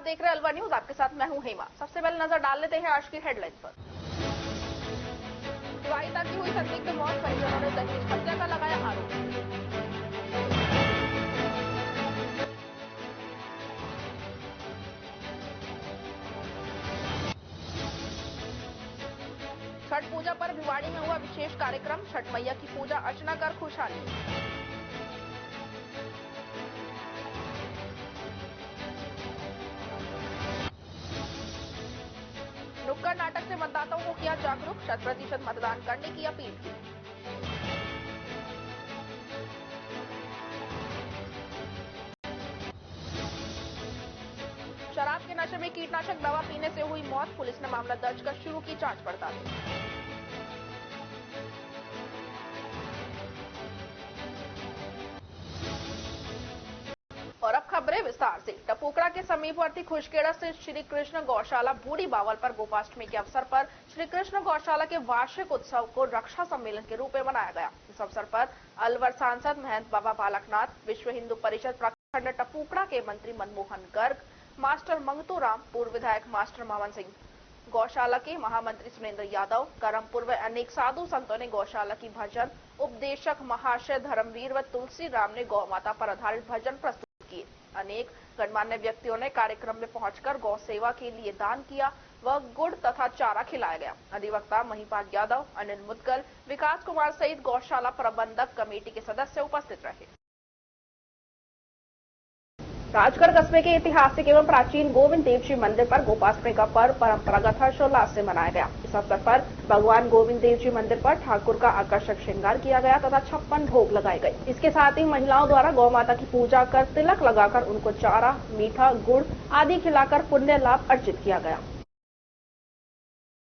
देख रहे हैं अलवर न्यूज, आपके साथ मैं हूं हेमा। सबसे पहले नजर डाल लेते हैं आज की हेडलाइंस पर। विवाहिता की हुई संदिग्ध मौत, परिजनों ने दहेज हत्या का लगाया आरोप। छठ पूजा पर भिवाड़ी में हुआ विशेष कार्यक्रम, छठ मैया की पूजा अर्चना कर खुशहाली। नुक्कड़ नाटक से मतदाताओं को किया जागरूक, 100% मतदान करने की अपील की। शराब के नशे में कीटनाशक दवा पीने से हुई मौत, पुलिस ने मामला दर्ज कर शुरू की जांच पड़ताल। और अब खबरें विस्तार से। टपोकड़ा के समीपवर्ती खुशखेड़ा से श्री कृष्ण गौशाला बूढ़ी बावल पर गोपाष्टमी के अवसर पर श्री कृष्ण गौशाला के वार्षिक उत्सव को रक्षा सम्मेलन के रूप में मनाया गया। इस अवसर पर अलवर सांसद महंत बाबा बालकनाथ, विश्व हिंदू परिषद प्रखंड टपोकड़ा के मंत्री मनमोहन गर्ग, मास्टर मंगतू राम, पूर्व विधायक मास्टर मामन सिंह, गौशाला के महामंत्री सुरेंद्र यादव, करमपुर व अनेक साधु संतों ने गौशाला की भजन उपदेशक महाशय धर्मवीर व तुलसी राम ने गौ माता पर आधारित भजन प्रस्तुत किए। अनेक गणमान्य व्यक्तियों ने कार्यक्रम में पहुंचकर गौ सेवा के लिए दान किया व गुड़ तथा चारा खिलाया गया। अधिवक्ता महिपाल यादव, अनिल मुदगल, विकास कुमार सहित गौशाला प्रबंधक कमेटी के सदस्य उपस्थित रहे। राजगढ़ कस्बे के ऐतिहासिक एवं प्राचीन गोविंद देव जी मंदिर पर गोपाष्टमी का पर्व परंपरागत हर्षोल्लास से मनाया गया। इस अवसर पर भगवान गोविंद देव जी मंदिर पर ठाकुर का आकर्षक श्रृंगार किया गया तथा 56 भोग लगाए गए। इसके साथ ही महिलाओं द्वारा गौ माता की पूजा कर तिलक लगाकर उनको चारा, मीठा, गुड़ आदि खिलाकर पुण्य लाभ अर्जित किया गया।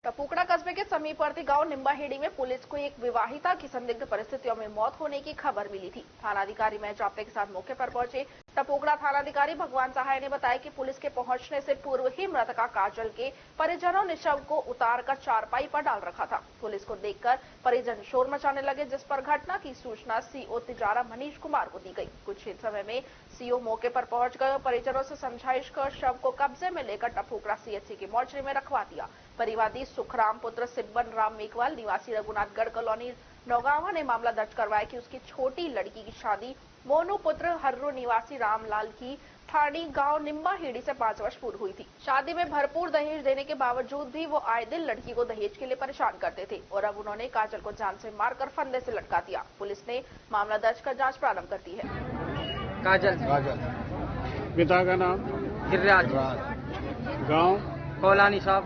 टपोकड़ा कस्बे के समीपवर्ती गांव निम्बाहेड़ी में पुलिस को एक विवाहिता की संदिग्ध परिस्थितियों में मौत होने की खबर मिली थी। थानाधिकारी महेश जाप्ते के साथ मौके पर पहुंचे टपोकड़ा थानाधिकारी भगवान सहाय ने बताया कि पुलिस के पहुंचने से पूर्व ही मृतका काजल के परिजनों ने शव को उतारकर चारपाई पर डाल रखा था। पुलिस को देखकर परिजन शोर मचाने लगे, जिस पर घटना की सूचना सीओ तिजारा मनीष कुमार को दी गई। कुछ ही समय में सीओ मौके पर पहुंच गए और परिजनों से समझाइश कर शव को कब्जे में लेकर टपोकड़ा सीएचसी की मोर्चरी में रखवा दिया। परिवादी सुखराम पुत्र सिब्बन राम मेघवाल निवासी रघुनाथगढ़ कॉलोनी नौगांवा ने मामला दर्ज करवाया कि उसकी छोटी लड़की की शादी मोनू पुत्र हर्रू निवासी रामलाल की ठाणी गांव निम्बाहेड़ी से 5 वर्ष पूर्व हुई थी। शादी में भरपूर दहेज देने के बावजूद भी वो आए दिन लड़की को दहेज के लिए परेशान करते थे और अब उन्होंने काजल को जान से मारकर फंदे से लटका दिया। पुलिस ने मामला दर्ज कर जांच प्रारंभ कर दी है। काजल पिता का नाम गिरिराज, गांव कोलानी साहब,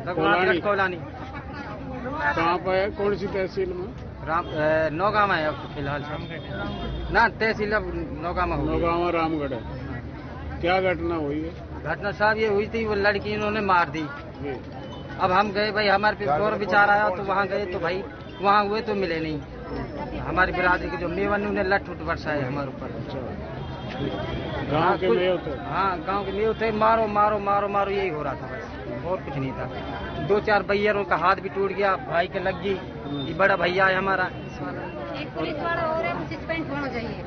रघुनाथगढ़ कोलानी। कहाँ पर है, कौन सी तहसील में? नौगांवा है अब फिलहाल ना, तहसील अब नौगांवा हो गई। नौगांवा रामगढ़ है। क्या घटना हुई है? घटना साहब ये हुई थी, वो लड़की इन्होंने मार दी। अब हम गए भाई, हमारे पे और विचार आया तो वहाँ गए तो भाई वहाँ हुए तो मिले नहीं। हमारी बिरादरी के जो मेवन उन्हें लठ उठ बरसाए हमारे ऊपर। गांव के मेव थे? हाँ, गांव के मेव थे। मारो मारो मारो मारो यही हो रहा था बस, और कुछ नहीं था। 2-4 भैया का हाथ भी टूट गया, भाई के लग गई। ये बड़ा भैया है हमारा। एक पुलिस वाला और है, सस्पेंड होना चाहिए।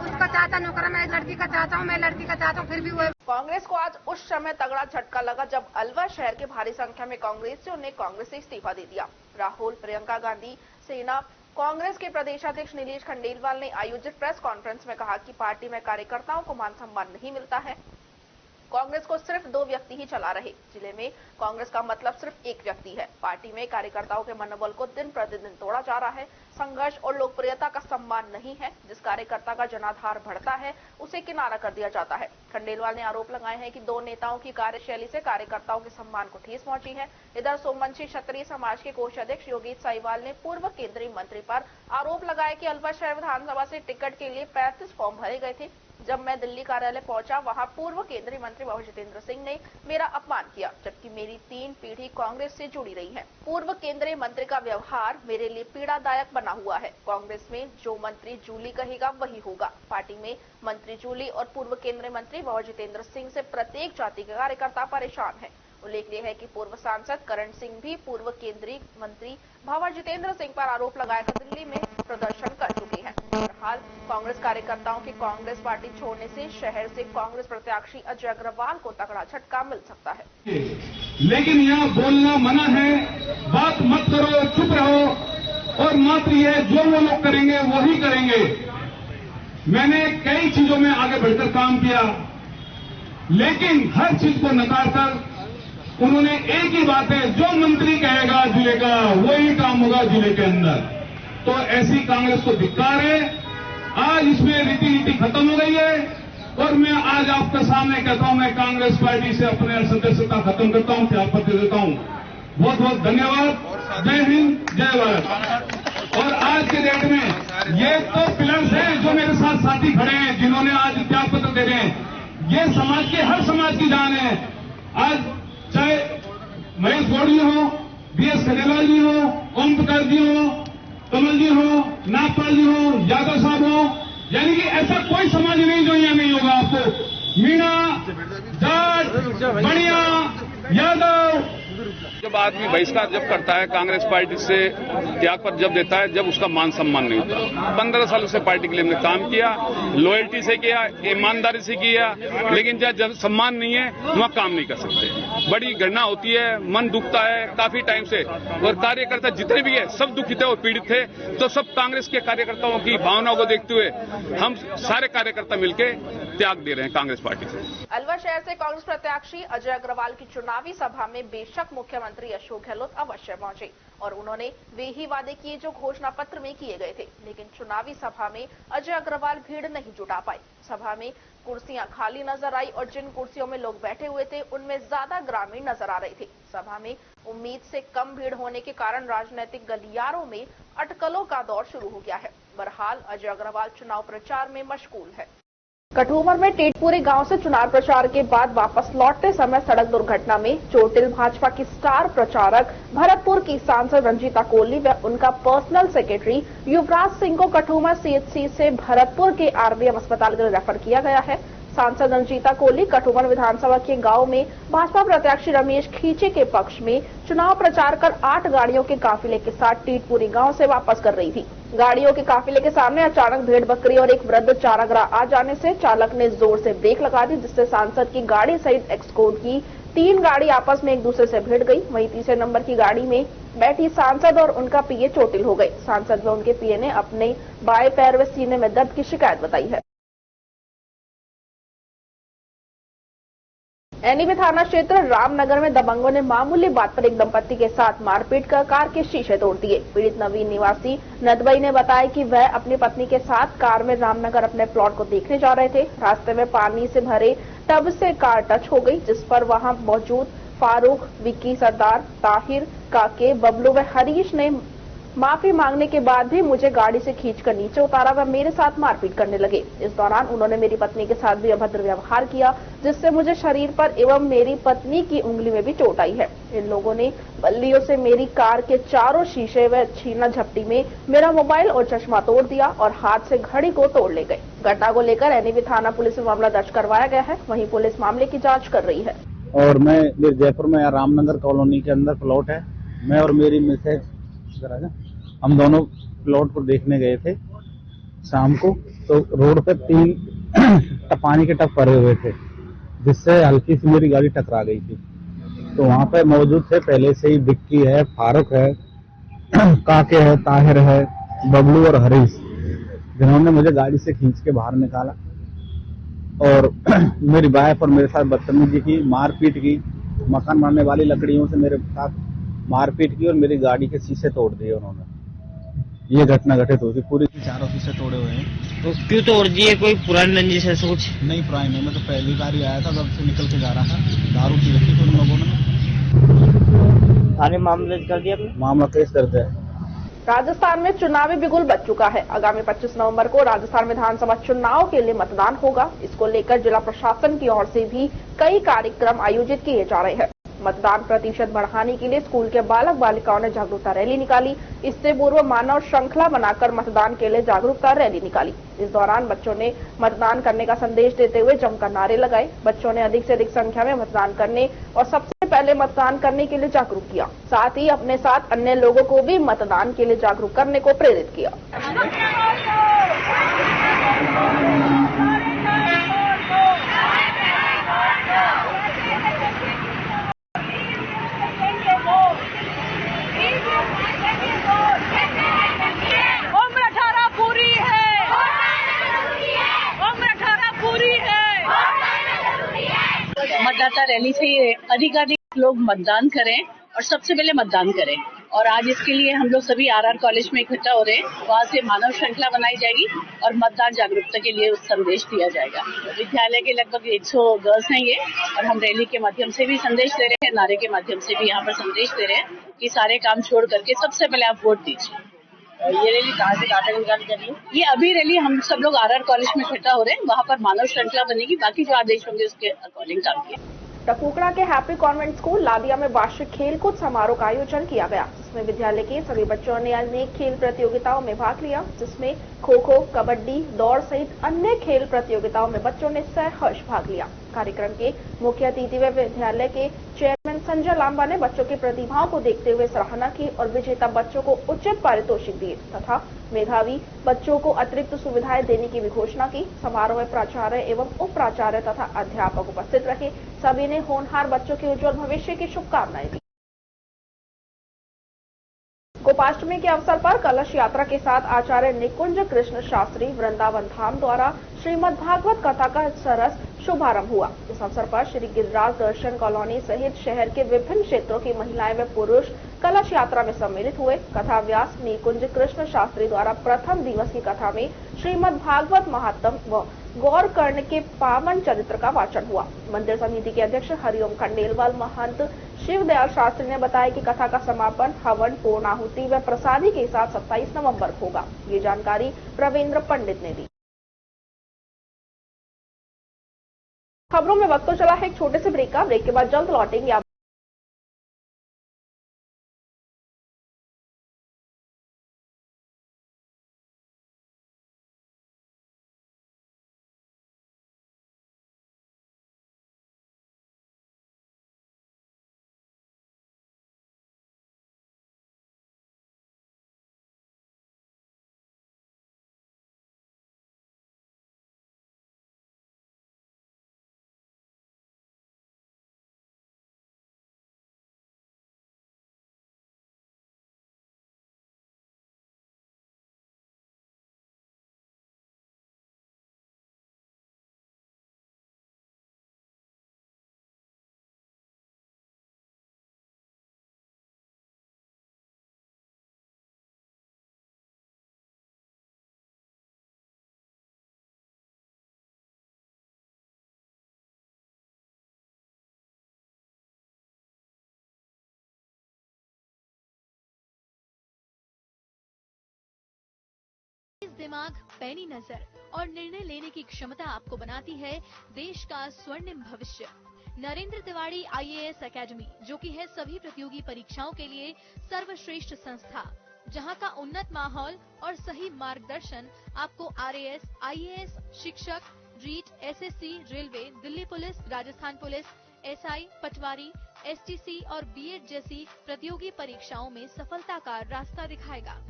उसका चाचा नौकरा, मैं लड़की का चाहता हूँ, मैं लड़की का चाहता हूँ, फिर भी वो। कांग्रेस को आज उस समय तगड़ा झटका लगा जब अलवर शहर के भारी संख्या में कांग्रेसियों ने कांग्रेस से इस्तीफा दे दिया। राहुल, प्रियंका गांधी सेना, कांग्रेस के प्रदेशाध्यक्ष नीलेश खंडेलवाल ने आयोजित प्रेस कॉन्फ्रेंस में कहा कि पार्टी में कार्यकर्ताओं को मान सम्मान नहीं मिलता है। कांग्रेस को सिर्फ 2 व्यक्ति ही चला रहे। जिले में कांग्रेस का मतलब सिर्फ एक व्यक्ति है। पार्टी में कार्यकर्ताओं के मनोबल को दिन प्रतिदिन तोड़ा जा रहा है। संघर्ष और लोकप्रियता का सम्मान नहीं है। जिस कार्यकर्ता का जनाधार बढ़ता है उसे किनारा कर दिया जाता है। खंडेलवाल ने आरोप लगाए हैं कि 2 नेताओं की कार्यशैली से कार्यकर्ताओं के सम्मान को ठेस पहुंची है। इधर सोमवंशी क्षत्रिय समाज के कोषाध्यक्ष योगेश साहिवाल ने पूर्व केंद्रीय मंत्री पर आरोप लगाया कि अलवर शहर विधानसभा से टिकट के लिए 35 फॉर्म भरे गए थे। जब मैं दिल्ली कार्यालय पहुंचा, वहां पूर्व केंद्रीय मंत्री बाबा जितेंद्र सिंह ने मेरा अपमान किया, जबकि मेरी 3 पीढ़ी कांग्रेस से जुड़ी रही है। पूर्व केंद्रीय मंत्री का व्यवहार मेरे लिए पीड़ादायक बना हुआ है। कांग्रेस में जो मंत्री जूली कहेगा वही होगा। पार्टी में मंत्री जूली और पूर्व केंद्रीय मंत्री बाबा जितेंद्र सिंह से प्रत्येक जाति के कार्यकर्ता परेशान है। उल्लेखनीय है कि पूर्व सांसद करण सिंह भी पूर्व केंद्रीय मंत्री बाबा जितेंद्र सिंह पर आरोप लगाकर दिल्ली में प्रदर्शन कर चुके हैं। अग्रवाल, कांग्रेस कार्यकर्ताओं के कांग्रेस पार्टी छोड़ने से शहर से कांग्रेस प्रत्याशी अजय अग्रवाल को तगड़ा झटका मिल सकता है। लेकिन यहाँ बोलना मना है, बात मत करो, चुप रहो और मात्र ये जो वो लोग करेंगे वही करेंगे। मैंने कई चीजों में आगे बढ़कर काम किया, लेकिन हर चीज को नकार कर उन्होंने एक ही बात है, जो मंत्री कहेगा जिले का वही काम होगा जिले के अंदर। तो ऐसी कांग्रेस को धिक्कार है। आज इसमें रीति नीति खत्म हो गई है और मैं आज आपके सामने कहता हूं, मैं कांग्रेस पार्टी से अपने सदस्यता खत्म करता हूं, त्यागपत्र देता हूं। बहुत बहुत धन्यवाद। जय हिंद, जय भारत। और आज के डेट में ये तो पिलर्स हैं जो मेरे साथ साथी खड़े हैं, जिन्होंने आज त्यागपत्र दे रहे हैं। ये समाज के हर समाज की जान है। आज चाहे महेश गौड़ जी हो, बीएस खंडेलवाल जी हो, ओम प्रकाश जी हो, कमल जी हो, नागपाल जी हो, यादव साहब हो, यानी कि ऐसा कोई समाज नहीं जो यहाँ नहीं होगा। आपको मीणा, जाट, बढ़िया, यादव। जब आदमी बहिष्कार जब करता है, कांग्रेस पार्टी से त्यागपत्र जब देता है, जब उसका मान सम्मान नहीं होता। 15 सालों से पार्टी के लिए हमने काम किया, लॉयल्टी से किया, ईमानदारी से किया, लेकिन जब सम्मान नहीं है वहां काम नहीं कर सकते। बड़ी घटना होती है, मन दुखता है काफी टाइम से। और कार्यकर्ता जितने भी है सब दुखित है और पीड़ित थे। तो सब कांग्रेस के कार्यकर्ताओं की भावनाओं को देखते हुए हम सारे कार्यकर्ता मिलकर त्याग दे रहे हैं कांग्रेस पार्टी से। अलवर शहर से कांग्रेस प्रत्याशी अजय अग्रवाल की चुनावी सभा में बेशक मुख्यमंत्री अशोक गहलोत अवश्य पहुंचे और उन्होंने वे ही वादे किए जो घोषणा पत्र में किए गए थे, लेकिन चुनावी सभा में अजय अग्रवाल भीड़ नहीं जुटा पाए। सभा में कुर्सियां खाली नजर आई और जिन कुर्सियों में लोग बैठे हुए थे उनमें ज्यादा ग्रामीण नजर आ रहे थे। सभा में उम्मीद से कम भीड़ होने के कारण राजनीतिक गलियारों में अटकलों का दौर शुरू हो गया है। बहरहाल अजय अग्रवाल चुनाव प्रचार में मशगूल है। कठुमर में टेटपुरी गांव से चुनाव प्रचार के बाद वापस लौटते समय सड़क दुर्घटना में चोटिल भाजपा की स्टार प्रचारक भरतपुर की सांसद रंजीता कोहली व उनका पर्सनल सेक्रेटरी युवराज सिंह को कठुमर सीएचसी से भरतपुर के आरबीएम अस्पताल के लिए रेफर किया गया है। सांसद रंजीता कोहली कठुमर विधानसभा के गांव में भाजपा प्रत्याशी रमेश खींचे के पक्ष में चुनाव प्रचार कर 8 गाड़ियों के काफिले के साथ टेटपुरी गांव से वापस कर रही थी। गाड़ियों के काफिले के सामने अचानक भेड़ बकरी और एक वृद्ध चारागाह आ जाने से चालक ने जोर से ब्रेक लगा दी, जिससे सांसद की गाड़ी सहित एक्सकोर्ट की 3 गाड़ी आपस में एक दूसरे से भिड़ गई। वहीं तीसरे नंबर की गाड़ी में बैठी सांसद और उनका पीए चोटिल हो गए। सांसद व उनके पीए ने अपने बाएं पैर व सीने में दर्द की शिकायत बताई है। एनीबी थाना क्षेत्र रामनगर में दबंगों ने मामूली बात पर एक दंपत्ति के साथ मारपीट कर कार के शीशे तोड़ दिए। पीड़ित नवीन निवासी नदबई ने बताया कि वह अपनी पत्नी के साथ कार में रामनगर अपने प्लॉट को देखने जा रहे थे। रास्ते में पानी से भरे टब से कार टच हो गई, जिस पर वहां मौजूद फारूक, विक्की, सरदार, ताहिर, काके, बबलू व हरीश ने माफी मांगने के बाद भी मुझे गाड़ी से खींचकर नीचे उतारा व मेरे साथ मारपीट करने लगे। इस दौरान उन्होंने मेरी पत्नी के साथ भी अभद्र व्यवहार किया, जिससे मुझे शरीर पर एवं मेरी पत्नी की उंगली में भी चोट आई है। इन लोगों ने बल्लियों से मेरी कार के चारों शीशे व छीना झपटी में मेरा मोबाइल और चश्मा तोड़ दिया और हाथ से घड़ी को तोड़ ले गए। घटना को लेकर एनीबी थाना पुलिस में मामला दर्ज करवाया गया है। वहीं पुलिस मामले की जाँच कर रही है। और मैं जयपुर में रामनगर कॉलोनी के अंदर प्लॉट है, मैं और मेरी मिसेज हम दोनों प्लॉट को देखने गए थे शाम को। तो रोड पे 3 पानी के टब पड़े हुए थे, जिससे हल्की सी मेरी गाड़ी टकरा गई थी। तो वहां पे मौजूद थे पहले से ही विक्की है, फारूक है, काके है, ताहिर है, बबलू और हरीश, जिन्होंने मुझे गाड़ी से खींच के बाहर निकाला और मेरी वाइफ और मेरे साथ बदतमीजी की, मारपीट की, मकान मारने वाली लकड़ियों से मेरे साथ मारपीट की और मेरी गाड़ी के शीशे तोड़ दिए उन्होंने। ये घटना घटित हुई थी। पूरी 4 शीशे तोड़े हुए हैं। तो क्यों तोड़ दिए? कोई पुरानी रंजिश है कुछ? नहीं, पुरानी नहीं, मैं तो पहली बार ही आया था, जब से निकल के जा रहा था, दारू पी रखी थी उन लोगों ने। थाने मामला कर दिया आपने? मामला केस करते हैं। राजस्थान में चुनावी बिगुल बज चुका है। आगामी 25 नवंबर को राजस्थान विधानसभा चुनाव के लिए मतदान होगा। इसको लेकर जिला प्रशासन की ओर से भी कई कार्यक्रम आयोजित किए जा रहे हैं। मतदान प्रतिशत बढ़ाने के लिए स्कूल के बालक बालिकाओं ने जागरूकता रैली निकाली। इससे पूर्व मानव श्रृंखला बनाकर मतदान के लिए जागरूकता रैली निकाली। इस दौरान बच्चों ने मतदान करने का संदेश देते हुए जमकर नारे लगाए। बच्चों ने अधिक से अधिक संख्या में मतदान करने और सबसे पहले मतदान करने के लिए जागरूक किया। साथ ही अपने साथ अन्य लोगों को भी मतदान के लिए जागरूक करने को प्रेरित किया। मतदाता रैली से अधिकाधिक लोग मतदान करें और सबसे पहले मतदान करें। और आज इसके लिए हम लोग सभी आरआर कॉलेज में इकट्ठा हो रहे हैं। वहां से मानव श्रृंखला बनाई जाएगी और मतदान जागरूकता के लिए संदेश दिया जाएगा। विद्यालय के लगभग 100 गर्ल्स हैं ये, और हम रैली के माध्यम से भी संदेश दे रहे हैं, नारे के माध्यम से भी यहाँ पर संदेश दे रहे हैं कि सारे काम छोड़ करके सबसे पहले आप वोट दीजिए। ये रैली कहाँ से कहाँ तक निकाली जा रही है? ये अभी रैली हम सब लोग आरआर कॉलेज में इकट्ठा हो रहे हैं, वहाँ पर मानव श्रृंखला बनेगी। बाकी जो आदेश होंगे उसके अकॉर्डिंग काम किया। टपुकड़ा के हैप्पी कॉन्वेंट स्कूल लादिया में वार्षिक खेलकूद समारोह का आयोजन किया गया, जिसमें विद्यालय के सभी बच्चों ने अनेक खेल प्रतियोगिताओं में भाग लिया, जिसमें खो खो, कबड्डी, दौड़ सहित अन्य खेल प्रतियोगिताओं में बच्चों ने सहर्ष भाग लिया। कार्यक्रम के मुख्य अतिथि व विद्यालय के चेयरमैन संजय लांबा ने बच्चों की प्रतिभाओं को देखते हुए सराहना की और विजेता बच्चों को उचित पारितोषिक दिए तथा मेधावी बच्चों को अतिरिक्त सुविधाएं देने की भी घोषणा की। समारोह में प्राचार्य एवं उप प्राचार्य तथा अध्यापक उपस्थित रहे। सभी ने होनहार बच्चों के उज्जवल भविष्य की शुभकामनाएं दी। गोपाष्टमी के अवसर पर कलश यात्रा के साथ आचार्य निकुंज कृष्ण शास्त्री वृंदावन धाम द्वारा श्रीमद् भागवत कथा का सरस शुभारंभ हुआ। इस अवसर पर श्री गिरिराज दर्शन कॉलोनी सहित शहर के विभिन्न क्षेत्रों की महिलाएं व पुरुष कलश यात्रा में सम्मिलित हुए। कथा व्यास निकुंज कृष्ण शास्त्री द्वारा प्रथम दिवस की कथा में श्रीमद् भागवत महात्म व गौर कर्ण के पावन चरित्र का वाचन हुआ। मंदिर समिति के अध्यक्ष हरिओम खंडेलवाल महंत शिवदयाल शास्त्री ने बताया कि कथा का समापन हवन, पूर्णाहुति व प्रसादी के साथ 27 नवंबर को होगा। ये जानकारी प्रवीन्द्र पंडित ने दी। खबरों में वक्त तो चला है एक छोटे से ब्रेक का। ब्रेक के बाद जल्द लौटेंगे। दिमाग, पैनी नजर और निर्णय लेने की क्षमता आपको बनाती है देश का स्वर्णिम भविष्य। नरेंद्र तिवारी आईएएस एकेडमी, जो कि है सभी प्रतियोगी परीक्षाओं के लिए सर्वश्रेष्ठ संस्था, जहां का उन्नत माहौल और सही मार्गदर्शन आपको आरएएस, आईएएस, शिक्षक, REET, SSC, railway, Delhi police, Rajasthan police, SI, पटवारी, एसटीसी और बीएड जैसी प्रतियोगी परीक्षाओं में सफलता का रास्ता दिखाएगा।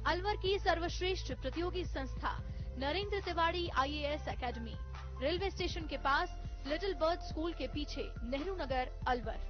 अलवर की सर्वश्रेष्ठ प्रतियोगी संस्था Narendra Tiwari IAS academy, railway station के पास, लिटिल बर्ड स्कूल के पीछे, नेहरू नगर, अलवर।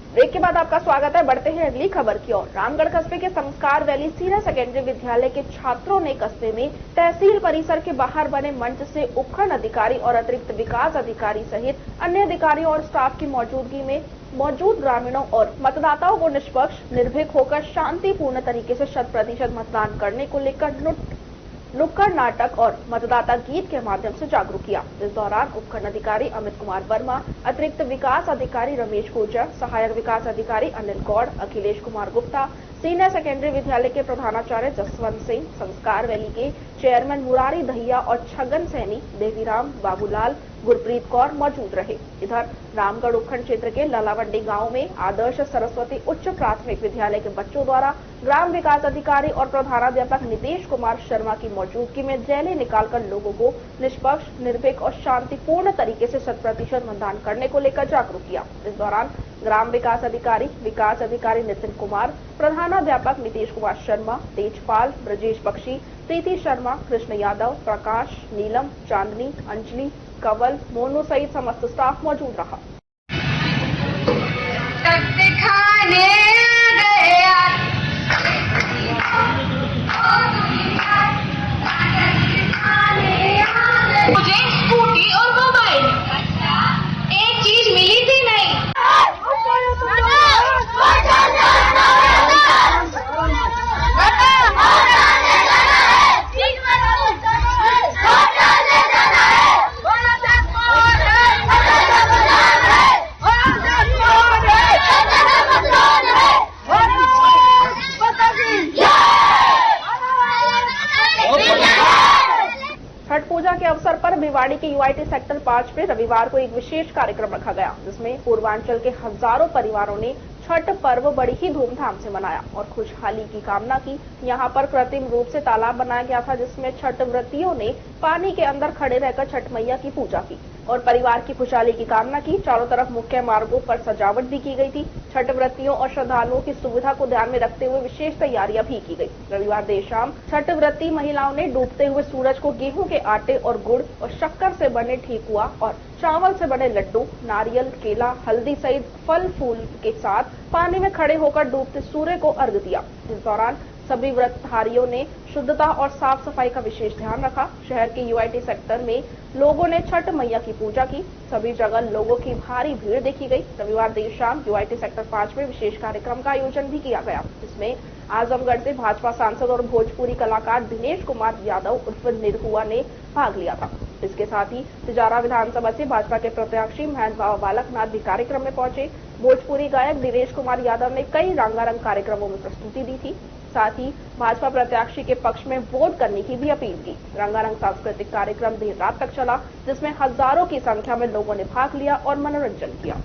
ब्रेक के बाद आपका स्वागत है। बढ़ते हैं अगली खबर की ओर। रामगढ़ कस्बे के संस्कार वैली सीनियर सेकेंडरी विद्यालय के छात्रों ने कस्बे में तहसील परिसर के बाहर बने मंच से उपखंड अधिकारी और अतिरिक्त विकास अधिकारी सहित अन्य अधिकारियों और स्टाफ की मौजूदगी में मौजूद ग्रामीणों और मतदाताओं को निष्पक्ष, निर्भीक होकर शांतिपूर्ण तरीके से 100% मतदान करने को लेकर नुक्कड़ नाटक और मतदाता गीत के माध्यम से जागरूक किया। इस दौरान उपखंड अधिकारी अमित कुमार वर्मा, अतिरिक्त विकास अधिकारी रमेश गुर्जर, सहायक विकास अधिकारी अनिल गौड़, अखिलेश कुमार गुप्ता, सीनियर सेकेंडरी विद्यालय के प्रधानाचार्य जसवंत सिंह, संस्कार वैली के चेयरमैन मुरारी दहिया और छगन सैनी, देवीराम, बाबूलाल, गुरप्रीत कौर मौजूद रहे। इधर रामगढ़ उपखंड क्षेत्र के ललावंडी गांव में आदर्श सरस्वती उच्च प्राथमिक विद्यालय के बच्चों द्वारा ग्राम विकास अधिकारी और प्रधानाध्यापक नीतीश कुमार शर्मा की मौजूदगी में रैली निकालकर लोगों को निष्पक्ष, निर्भीक और शांतिपूर्ण तरीके से 100% मतदान करने को लेकर जागरूक किया। इस दौरान ग्राम विकास अधिकारी नितिन कुमार, प्रधानाध्यापक नीतीश कुमार शर्मा, तेजपाल, ब्रजेश बख्शी, प्रीति शर्मा, कृष्ण यादव, प्रकाश, नीलम, चांदनी, अंजलि, कंवल, मोनू सहित समस्त स्टाफ मौजूद रहा। रेवाड़ी के यूआईटी सेक्टर 5 में रविवार को एक विशेष कार्यक्रम रखा गया, जिसमें पूर्वांचल के हजारों परिवारों ने छठ पर्व बड़ी ही धूमधाम से मनाया और खुशहाली की कामना की। यहाँ पर कृत्रिम रूप से तालाब बनाया गया था, जिसमें छठ व्रतियों ने पानी के अंदर खड़े रहकर छठ मैया की पूजा की और परिवार की खुशहाली की कामना की। चारों तरफ मुख्य मार्गों पर सजावट भी की गई थी। छठ व्रतियों और श्रद्धालुओं की सुविधा को ध्यान में रखते हुए विशेष तैयारियां भी की गई। रविवार देर शाम छठ व्रती महिलाओं ने डूबते हुए सूरज को गेहूं के आटे और गुड़ और शक्कर से बने ठेकुआ और चावल से बने लड्डू, नारियल, केला, हल्दी सहित फल फूल के साथ पानी में खड़े होकर डूबते सूर्य को अर्घ्य दिया। इस दौरान सभी व्रतधारियों ने शुद्धता और साफ सफाई का विशेष ध्यान रखा। शहर के यूआईटी सेक्टर में लोगों ने छठ मैया की पूजा की। सभी जगह लोगों की भारी भीड़ देखी गई। रविवार देर शाम यूआईटी सेक्टर 5 में विशेष कार्यक्रम का आयोजन भी किया गया, जिसमें आजमगढ़ से भाजपा सांसद और भोजपुरी कलाकार दिनेश कुमार यादव उर्फ निरहुआ ने भाग लिया था। इसके साथ ही तिजारा विधानसभा से भाजपा के प्रत्याशी महंत बाबा बालकनाथ भी कार्यक्रम में पहुंचे। भोजपुरी गायक दिनेश कुमार यादव ने कई रंगारंग कार्यक्रमों में प्रस्तुति दी थी। साथ ही भाजपा प्रत्याशी के पक्ष में वोट करने की भी अपील की। रंगारंग सांस्कृतिक कार्यक्रम देर रात तक चला, जिसमें हजारों की संख्या में लोगों ने भाग लिया और मनोरंजन किया।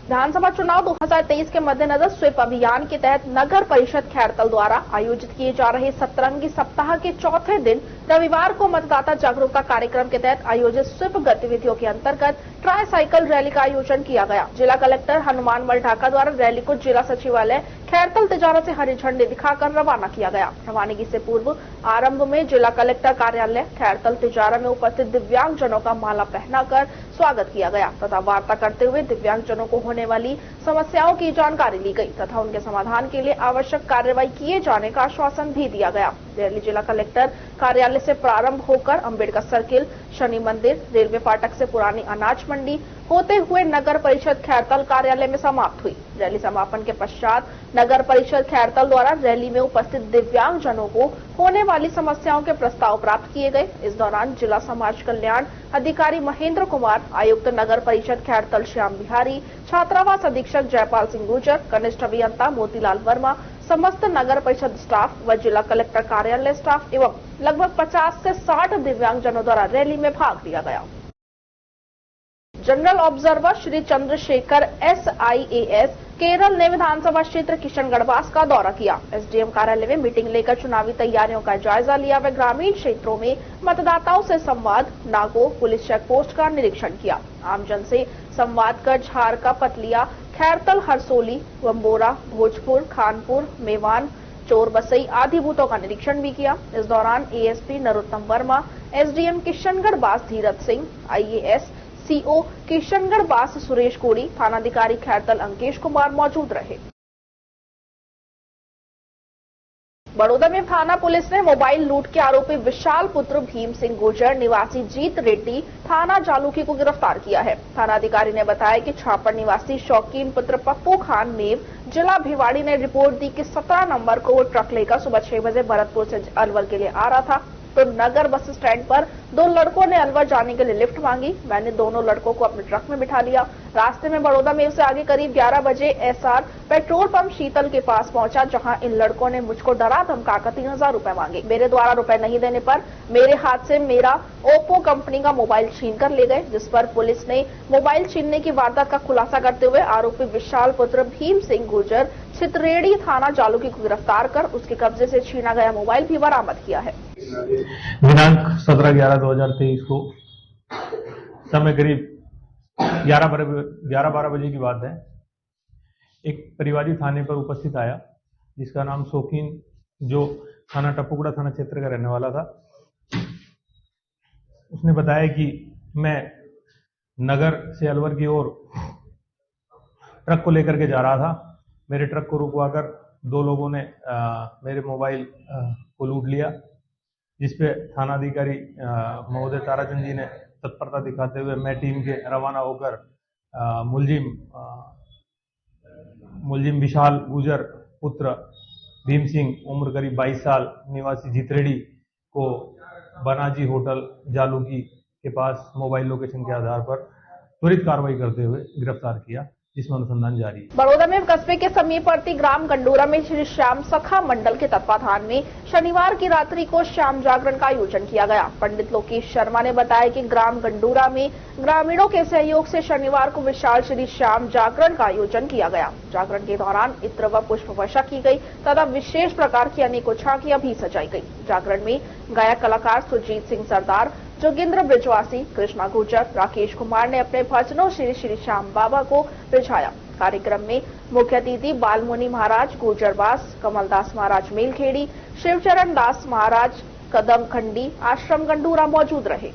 विधानसभा चुनाव 2023 के मद्देनजर स्वीप अभियान के तहत नगर परिषद खैरतल द्वारा आयोजित किए जा रहे सतरंगी सप्ताह के चौथे दिन रविवार को मतदाता जागरूकता कार्यक्रम के तहत आयोजित स्वीप गतिविधियों के अंतर्गत ट्राई साइकिल रैली का आयोजन किया गया। जिला कलेक्टर हनुमान मल ढाका द्वारा रैली को जिला सचिवालय खैरतल तिजारा से हरी झंडी दिखाकर रवाना किया गया। रवानगी से पूर्व आरंभ में जिला कलेक्टर कार्यालय खैरतल तिजारा में उपस्थित दिव्यांगजनों का माला पहनाकर स्वागत किया गया तथा वार्ता करते हुए दिव्यांगजनों को होने वाली समस्याओं की जानकारी ली गई तथा उनके समाधान के लिए आवश्यक कार्रवाई किए जाने का आश्वासन भी दिया गया। रैली जिला कलेक्टर कार्यालय से प्रारंभ होकर अंबेडकर सर्किल, शनि मंदिर, रेलवे फाटक से पुरानी अनाज मंडी होते हुए नगर परिषद खैरतल कार्यालय में समाप्त हुई। रैली समापन के पश्चात नगर परिषद खैरतल द्वारा रैली में उपस्थित दिव्यांगजनों को होने वाली समस्याओं के प्रस्ताव प्राप्त किए गए। इस दौरान जिला समाज कल्याण अधिकारी महेंद्र कुमार, आयुक्त नगर परिषद खैरतल श्याम बिहारी, छात्रावास अधीक्षक जयपाल सिंह गुर्जर, कनिष्ठ अभियंता मोतीलाल वर्मा, समस्त नगर परिषद स्टाफ व जिला कलेक्टर कार्यालय स्टाफ एवं लगभग 50 से 60 दिव्यांगजनों द्वारा रैली में भाग लिया गया। General observer Shri Chandrashekhar SIAS Kerala ने विधानसभा क्षेत्र किशनगढ़वास का दौरा किया। SDM कार्यालय में मीटिंग लेकर चुनावी तैयारियों का जायजा लिया व ग्रामीण क्षेत्रों में मतदाताओं से संवाद, नागो, पुलिस चेक पोस्ट का निरीक्षण किया। आमजन से संवाद कर झारका, पतलिया, खैरतल, हरसोली, वंबोरा, भोजपुर, खानपुर, मेवान, चोरबसई आदि बूथों का निरीक्षण भी किया। इस दौरान ASP Narottam Verma, SDM Kishangarhbas Dheeraj Singh, IAS CO Kishangarhbas Suresh कोड़ी, थानाधिकारी खैरतल अंकेश कुमार मौजूद रहे। बड़ौदा में थाना पुलिस ने मोबाइल लूट के आरोपी विशाल पुत्र भीम सिंह गुर्जर निवासी जीत रेड्डी थाना जालूकी को गिरफ्तार किया है। थानाधिकारी ने बताया कि छापर निवासी शौकीन पुत्र पप्पू खान नेव जिला भिवाड़ी ने रिपोर्ट दी कि 17 नंबर को वो ट्रक लेकर सुबह 6 बजे भरतपुर से अलवर के लिए आ रहा था तो नगर बस स्टैंड पर 2 लड़कों ने अलवर जाने के लिए लिफ्ट मांगी। मैंने दोनों लड़कों को अपने ट्रक में बिठा लिया। रास्ते में बड़ौदा मेव से आगे करीब 11 बजे SR पेट्रोल पंप शीतल के पास पहुंचा, जहां इन लड़कों ने मुझको डरा धमकाकर 3000 रुपए मांगे। मेरे द्वारा रुपए नहीं देने पर मेरे हाथ से मेरा ओप्पो कंपनी का मोबाइल छीन कर ले गए, जिस पर पुलिस ने मोबाइल छीनने की वारदात का खुलासा करते हुए आरोपी विशाल पुत्र भीम सिंह गुर्जर छितरेड़ी थाना जालूकी को गिरफ्तार कर उसके कब्जे से छीना गया मोबाइल भी बरामद किया है। दिनांक 17/11/2023 को समय करीब 11-12 बजे की बात है। एक परिवादी थाने पर उपस्थित आया जिसका नाम शौकीन, जो थाना टप्पूगढ़ा थाना क्षेत्र का रहने वाला था। उसने बताया कि मैं नगर से अलवर की ओर ट्रक को लेकर के जा रहा था। मेरे ट्रक को रुकवाकर 2 लोगों ने मेरे मोबाइल को लूट लिया। जिसपे थानाधिकारी महोदय ताराचंद जी ने तत्परता दिखाते हुए मैं टीम के रवाना होकर मुलजिम विशाल गुजर पुत्र भीम सिंह उम्र करीब 22 साल निवासी जितरेडी को बनाजी होटल जालूकी के पास मोबाइल लोकेशन के आधार पर त्वरित कार्रवाई करते हुए गिरफ्तार किया, जिसमें अनुसंधान जारी है। बड़ौदा में कस्बे के समीपवर्ती ग्राम गंडूरा में श्री श्याम सखा मंडल के तत्वाधान में शनिवार की रात्रि को श्याम जागरण का आयोजन किया गया। पंडित लोकेश शर्मा ने बताया कि ग्राम गंडूरा में ग्रामीणों के सहयोग से शनिवार को विशाल श्री श्याम जागरण का आयोजन किया गया। जागरण के दौरान इत्र व पुष्प वर्षा की गई तथा विशेष प्रकार की अनेकों झांकियां भी सजाई गई। जागरण में गायक कलाकार सुरजीत सिंह सरदार, जोगिंद्र ब्रिजवासी, कृष्णा गुर्जर, राकेश कुमार ने अपने भजनों से श्री श्याम बाबा को रिझाया। कार्यक्रम में मुख्य अतिथि बालमुनि महाराज गुर्जरवास, कमलदास महाराज मेलखेड़ी, शिवचरण दास महाराज कदम खंडी आश्रम गंडूरा मौजूद रहे।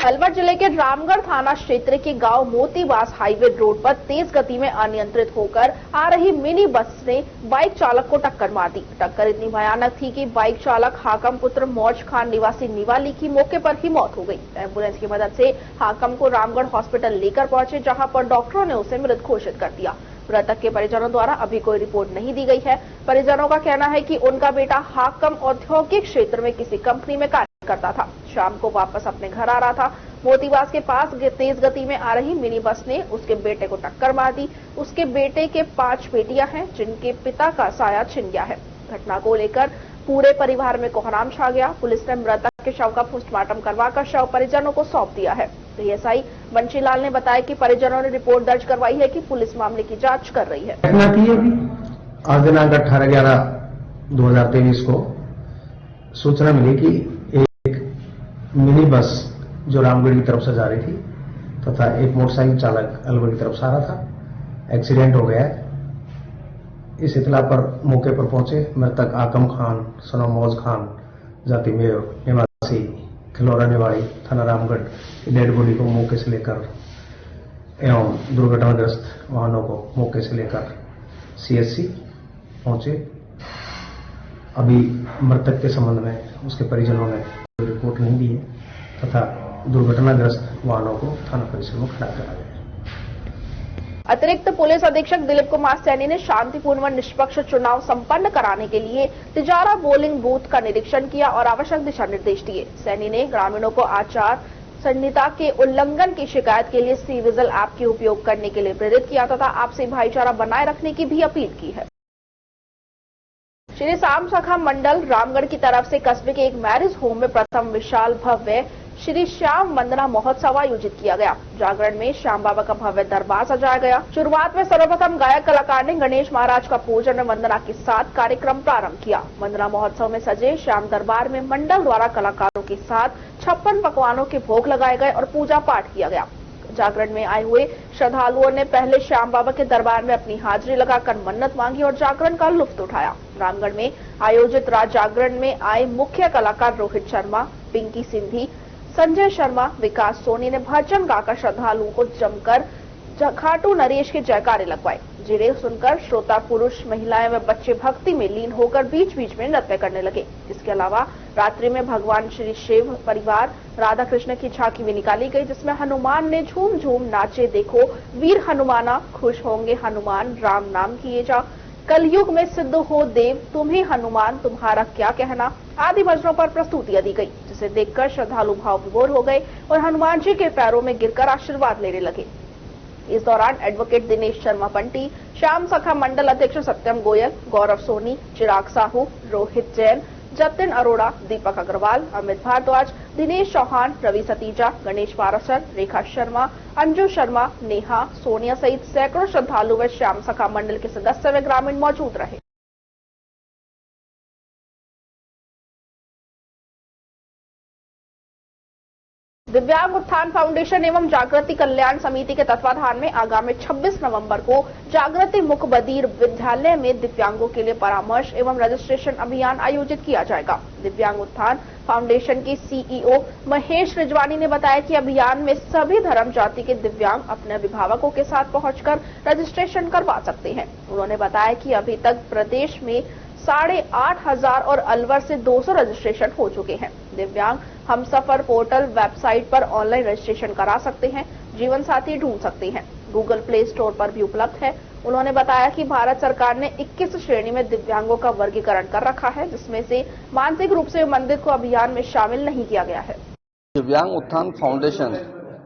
अलवर जिले के रामगढ़ थाना क्षेत्र के गांव मोतीवास हाईवे रोड पर तेज गति में अनियंत्रित होकर आ रही मिनी बस ने बाइक चालक को टक्कर मार दी। टक्कर इतनी भयानक थी कि बाइक चालक हाकम पुत्र मौज खान निवासी निवाली की मौके पर ही मौत हो गई। एम्बुलेंस की मदद से हाकम को रामगढ़ हॉस्पिटल लेकर पहुंचे, जहां पर डॉक्टरों ने उसे मृत घोषित कर दिया। मृतक के परिजनों द्वारा अभी कोई रिपोर्ट नहीं दी गई है। परिजनों का कहना है कि उनका बेटा हाकम औद्योगिक क्षेत्र में किसी कंपनी में कार्य करता था। शाम को वापस अपने घर आ रहा था। मोतीवास के पास तेज गति में आ रही मिनी बस ने उसके बेटे को टक्कर मार दी। उसके बेटे के 5 बेटियां हैं, जिनके पिता का साया छिन गया है। घटना को लेकर पूरे परिवार में कोहराम छा गया। पुलिस ने मृतक के शव का पोस्टमार्टम करवाकर शव परिजनों को सौंप दिया है। एएसआई बंशीलाल ने बताया कि परिजनों ने रिपोर्ट दर्ज करवाई है कि पुलिस मामले की जांच कर रही है। आज दिनांक 18/11/2023 को सूचना मिली कि एक मिनी बस जो रामगढ़ की तरफ से जा रही थी तथा एक मोटरसाइकिल चालक अलवर की तरफ से आ रहा था, एक्सीडेंट हो गया है। इस इतला पर मौके पर पहुंचे मृतक आकम खान सन ऑफ मौज खान जाति मेयर निवासी खिलौरा निवाड़ी थाना रामगढ़ की डेड बॉडी को मौके से लेकर एवं दुर्घटनाग्रस्त वाहनों को मौके से लेकर सीएचसी पहुंचे। अभी मृतक के संबंध में उसके परिजनों ने रिपोर्ट नहीं दी है तथा दुर्घटनाग्रस्त वाहनों को थाना परिसर में खड़ा करा गया। अतिरिक्त पुलिस अधीक्षक दिलीप कुमार सैनी ने शांतिपूर्ण व निष्पक्ष चुनाव संपन्न कराने के लिए तिजारा पोलिंग बूथ का निरीक्षण किया और आवश्यक दिशा निर्देश दिए। सैनी ने ग्रामीणों को आचार संहिता के उल्लंघन की शिकायत के लिए सी विजिल ऐप के उपयोग करने के लिए प्रेरित किया तथा आपसी भाईचारा बनाए रखने की भी अपील की है। श्री श्याम सखा मंडल रामगढ़ की तरफ से कस्बे के एक मैरिज होम में प्रथम विशाल भव्य श्री श्याम वंदना महोत्सव आयोजित किया गया। जागरण में श्याम बाबा का भव्य दरबार सजाया गया। शुरुआत में सर्वप्रथम गायक कलाकार ने गणेश महाराज का पूजन और वंदना के साथ कार्यक्रम प्रारंभ किया। वंदना महोत्सव में सजे श्याम दरबार में मंडल द्वारा कलाकारों के साथ 56 पकवानों के भोग लगाए गए और पूजा पाठ किया गया। जागरण में आए हुए श्रद्धालुओं ने पहले श्याम बाबा के दरबार में अपनी हाजिरी लगाकर मन्नत मांगी और जागरण का लुत्फ उठाया। रामगढ़ में आयोजित राज जागरण में आए मुख्य कलाकार रोहित शर्मा, पिंकी सिंधी, संजय शर्मा, विकास सोनी ने भजन गाकर श्रद्धालुओं को जमकर खाटू नरेश के जयकारे लगवाए। जिन्हें सुनकर श्रोता पुरुष, महिलाएं व बच्चे भक्ति में लीन होकर बीच बीच में नृत्य करने लगे। इसके अलावा रात्रि में भगवान श्री शिव परिवार राधा कृष्ण की झांकी भी निकाली गई, जिसमें हनुमान ने झूम झूम नाचे। देखो वीर हनुमाना, खुश होंगे हनुमान, राम नाम किए जा, कलयुग में सिद्ध हो देव, तुम्हें हनुमान तुम्हारा क्या कहना आदि भजनों पर प्रस्तुतियां दी गई, जिसे देखकर श्रद्धालु भाव विभोर हो गए और हनुमान जी के पैरों में गिरकर आशीर्वाद लेने लगे। इस दौरान एडवोकेट दिनेश शर्मा पंटी, श्याम सखा मंडल अध्यक्ष सत्यम गोयल, गौरव सोनी, चिराग साहू, रोहित जैन, जतिन अरोड़ा, दीपक अग्रवाल, अमित भारद्वाज, दिनेश चौहान, रवि सतीजा, गणेश पारासर, रेखा शर्मा, अंजू शर्मा, नेहा, सोनिया सहित सैकड़ों श्रद्धालु व श्याम सखा मंडल के सदस्य व ग्रामीण मौजूद रहे। दिव्यांग उत्थान फाउंडेशन एवं जागृति कल्याण समिति के तत्वाधान में आगामी 26 नवंबर को जागृति मुख बधिर विद्यालय में दिव्यांगों के लिए परामर्श एवं रजिस्ट्रेशन अभियान आयोजित किया जाएगा। दिव्यांग उत्थान फाउंडेशन के सीईओ महेश रिजवानी ने बताया कि अभियान में सभी धर्म जाति के दिव्यांग अपने अभिभावकों के साथ पहुंचकर रजिस्ट्रेशन करवा सकते हैं। उन्होंने बताया कि अभी तक प्रदेश में 8,500 और अलवर से 200 रजिस्ट्रेशन हो चुके हैं। दिव्यांग हमसफर पोर्टल वेबसाइट पर ऑनलाइन रजिस्ट्रेशन करा सकते हैं, जीवन साथी ढूंढ सकते हैं। गूगल प्ले स्टोर पर भी उपलब्ध है। उन्होंने बताया कि भारत सरकार ने 21 श्रेणी में दिव्यांगों का वर्गीकरण कर रखा है, जिसमें से मानसिक रूप से मंदिर को अभियान में शामिल नहीं किया गया है। दिव्यांग उत्थान फाउंडेशन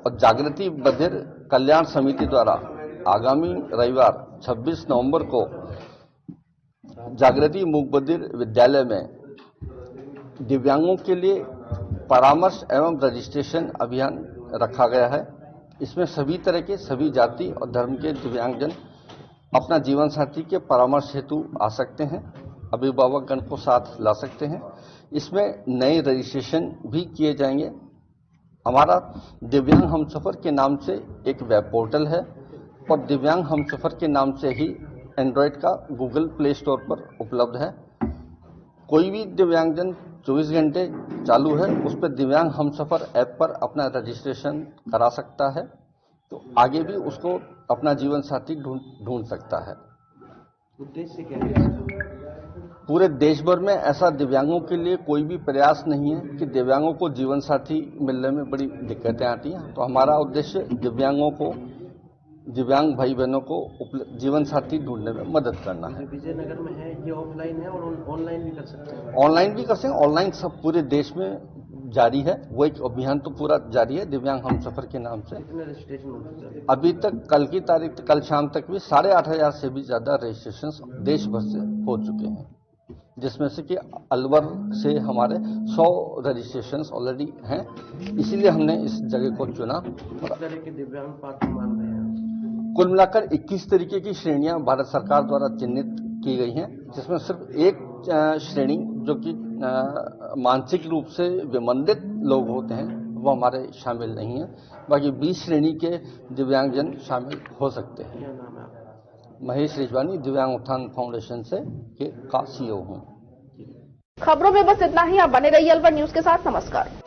और जागृति बधिर कल्याण समिति द्वारा आगामी रविवार 26 नवंबर को जागृति मूक बधिर विद्यालय में दिव्यांगों के लिए परामर्श एवं रजिस्ट्रेशन अभियान रखा गया है। इसमें सभी तरह के सभी जाति और धर्म के दिव्यांगजन अपना जीवन साथी के परामर्श हेतु आ सकते हैं, अभिभावकगण को साथ ला सकते हैं। इसमें नए रजिस्ट्रेशन भी किए जाएंगे। हमारा दिव्यांग हमसफर के नाम से एक वेब पोर्टल है और दिव्यांग हमसफर के नाम से ही एंड्रॉयड का गूगल प्ले स्टोर पर उपलब्ध है। कोई भी दिव्यांगजन 24 घंटे चालू है, उस पर दिव्यांग हमसफर ऐप पर अपना रजिस्ट्रेशन करा सकता है, तो आगे भी उसको अपना जीवन साथी ढूंढ सकता है। उद्देश्य क्या है? पूरे देश भर में ऐसा दिव्यांगों के लिए कोई भी प्रयास नहीं है कि दिव्यांगों को जीवन साथी मिलने में बड़ी दिक्कतें आती हैं। तो हमारा उद्देश्य दिव्यांगों को, दिव्यांग भाई बहनों को जीवन साथी ढूंढने में मदद करना है। विजयनगर में है, ये ऑफलाइन है और ऑनलाइन भी कर सकते हैं। ऑनलाइन भी कर सकते हैं। ऑनलाइन सब पूरे देश में जारी है, वो एक अभियान तो पूरा जारी है दिव्यांग हमसफर के नाम से। कितने रजिस्ट्रेशन हो चुके हैं? अभी तक कल की तारीख, कल शाम तक भी 8,500 से भी ज्यादा रजिस्ट्रेशन देश भर से हो चुके हैं, जिसमें से कि अलवर से हमारे 100 रजिस्ट्रेशन ऑलरेडी हैं। इसीलिए हमने इस जगह को चुना। किस तरह के दिव्यांग पात्र मान रहे हैं? कुल मिलाकर 21 तरीके की श्रेणियां भारत सरकार द्वारा चिन्हित की गई हैं, जिसमें सिर्फ एक श्रेणी जो कि मानसिक रूप से विमंदित लोग होते हैं वो हमारे शामिल नहीं है। बाकी 20 श्रेणी के दिव्यांगजन शामिल हो सकते हैं। क्या नाम है आपका? महेश रिजवानी, दिव्यांग उत्थान फाउंडेशन से का CEO हूँ। खबरों में बस इतना ही। आप बने रहिए अलवर न्यूज के साथ। नमस्कार।